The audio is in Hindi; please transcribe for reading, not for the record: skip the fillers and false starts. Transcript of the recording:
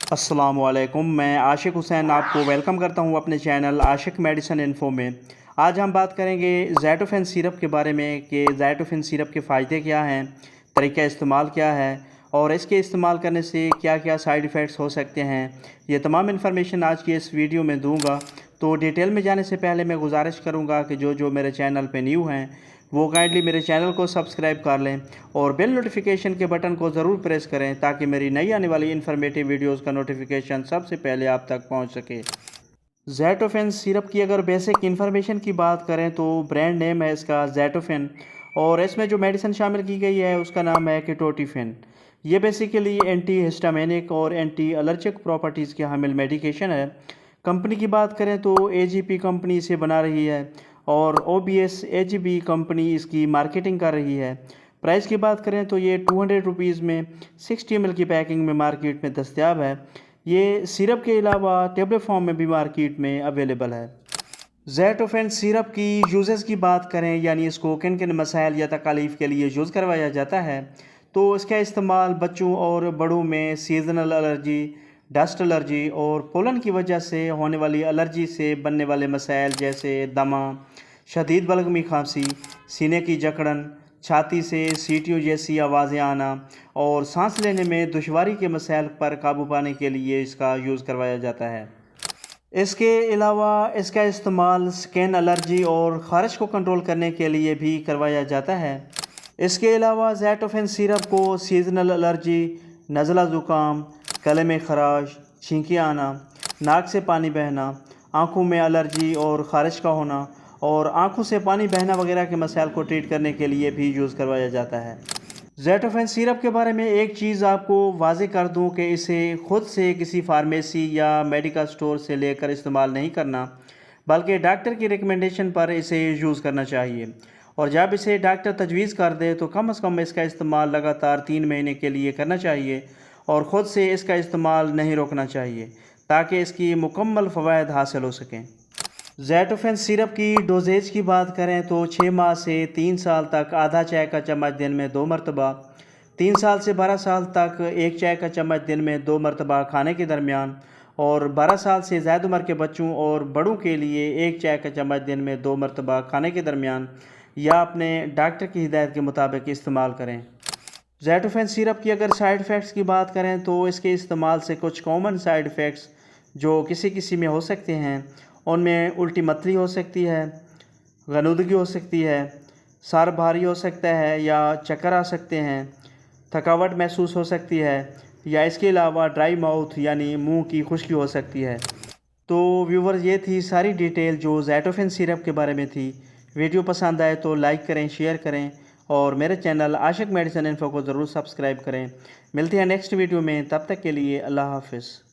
अस्सलामुअलैकुम, मैं आशिक हुसैन आपको वेलकम करता हूं अपने चैनल आशिक मेडिसिन इन्फो में। आज हम बात करेंगे ज़ैटोफ़ेन सिरप के बारे में कि ज़ैटोफ़ेन सिरप के फ़ायदे क्या हैं, तरीक़ा इस्तेमाल क्या है और इसके इस्तेमाल करने से क्या क्या साइड इफ़ेक्ट्स हो सकते हैं। ये तमाम इन्फॉर्मेशन आज की इस वीडियो में दूंगा। तो डिटेल में जाने से पहले मैं गुजारिश करूँगा कि जो मेरे चैनल पर न्यू हैं वो काइंडली मेरे चैनल को सब्सक्राइब कर लें और बेल नोटिफिकेशन के बटन को ज़रूर प्रेस करें ताकि मेरी नई आने वाली इन्फॉर्मेटिव वीडियोस का नोटिफिकेशन सबसे पहले आप तक पहुंच सके। ज़ैटोफ़ेन सिरप की अगर बेसिक इन्फॉर्मेशन की बात करें तो ब्रांड नेम है इसका ज़ैटोफ़ेन और इसमें जो मेडिसिन शामिल की गई है उसका नाम है कीटोटिफेन। ये बेसिकली एंटी हिस्टामिनिक और एंटी एलर्जिक प्रॉपर्टीज़ के हामिल मेडिकेशन है। कंपनी की बात करें तो एजीपी कंपनी इसे बना रही है और ओबीएस एजीबी कंपनी इसकी मार्केटिंग कर रही है। प्राइस की बात करें तो ये 200 रुपीज़ में 60 ml की पैकिंग में मार्केट में दस्तयाब है। ये सिरप के अलावा टेबलेट फॉर्म में भी मार्केट में अवेलेबल है। ज़ैटोफ़ेन सिरप की यूजेस की बात करें यानी इसको किन किन मसाइल या तकालीफ के लिए यूज़ करवाया जाता है तो इसका इस्तेमाल बच्चों और बड़ों में सीजनल एलर्जी, डस्ट एलर्जी और पोलन की वजह से होने वाली एलर्जी से बनने वाले मसाइल जैसे दमा, शदीद बलगमी खांसी, सीने की जकड़न, छाती से सीटियों जैसी आवाज़ें आना और सांस लेने में दुश्वारी के मसाइल पर काबू पाने के लिए इसका यूज़ करवाया जाता है। इसके अलावा इसका इस्तेमाल स्किन एलर्जी और ख़ारिश को कंट्रोल करने के लिए भी करवाया जाता है। इसके अलावा ज़ैटोफ़ेन सिरप को सीजनल एलर्जी, नज़ला ज़ुकाम, गले में खराश, छींकी आना, नाक से पानी बहना, आँखों में एलर्जी और ख़ारिश का होना और आँखों से पानी बहना वगैरह के मसाइल को ट्रीट करने के लिए भी यूज़ करवाया जाता है। ज़ैटोफ़ेन सिरप के बारे में एक चीज़ आपको वाज़ेह कर दूं कि इसे ख़ुद से किसी फार्मेसी या मेडिकल स्टोर से लेकर इस्तेमाल नहीं करना, बल्कि डॉक्टर की रिकमेंडेशन पर इसे यूज़ करना चाहिए और जब इसे डॉक्टर तजवीज़ कर दे तो कम से कम इसका इस्तेमाल लगातार 3 महीने के लिए करना चाहिए और ख़ुद से इसका इस्तेमाल नहीं रोकना चाहिए ताकि इसकी मुकम्मल फ़वाइद हासिल हो सकें। ज़ैटोफ़ेन सिरप की डोजेज की बात करें तो 6 माह से 3 साल तक आधा चाय का चम्मच दिन में 2 मरतबा, 3 साल से 12 साल तक 1 चाय का चम्मच दिन में 2 मरतबा खाने के दरमियान और 12 साल से ज़्यादा उम्र के बच्चों और बड़ों के लिए 1 चाय का चम्मच दिन में 2 मरतबा खाने के दरमियान या अपने डॉक्टर की हिदायत के मुताबिक इस्तेमाल करें। ज़ैटोफ़ेन सिरप की अगर साइड इफ़ेक्ट्स की बात करें तो इसके इस्तेमाल से कुछ कॉमन साइड इफ़ेक्ट्स जो किसी में हो सकते हैं उनमें उल्टी मतली हो सकती है, गनुदगी हो सकती है, सर भारी हो सकता है या चक्कर आ सकते हैं, थकावट महसूस हो सकती है या इसके अलावा ड्राई माउथ यानी मुंह की खुश्की हो सकती है। तो व्यूवर्स, ये थी सारी डिटेल जो ज़ैटोफ़ेन सिरप के बारे में थी। वीडियो पसंद आए तो लाइक करें, शेयर करें और मेरे चैनल आशिक मेडिसिन इन्फो को ज़रूर सब्सक्राइब करें। मिलते हैं नेक्स्ट वीडियो में, तब तक के लिए अल्लाह हाफ़िज़।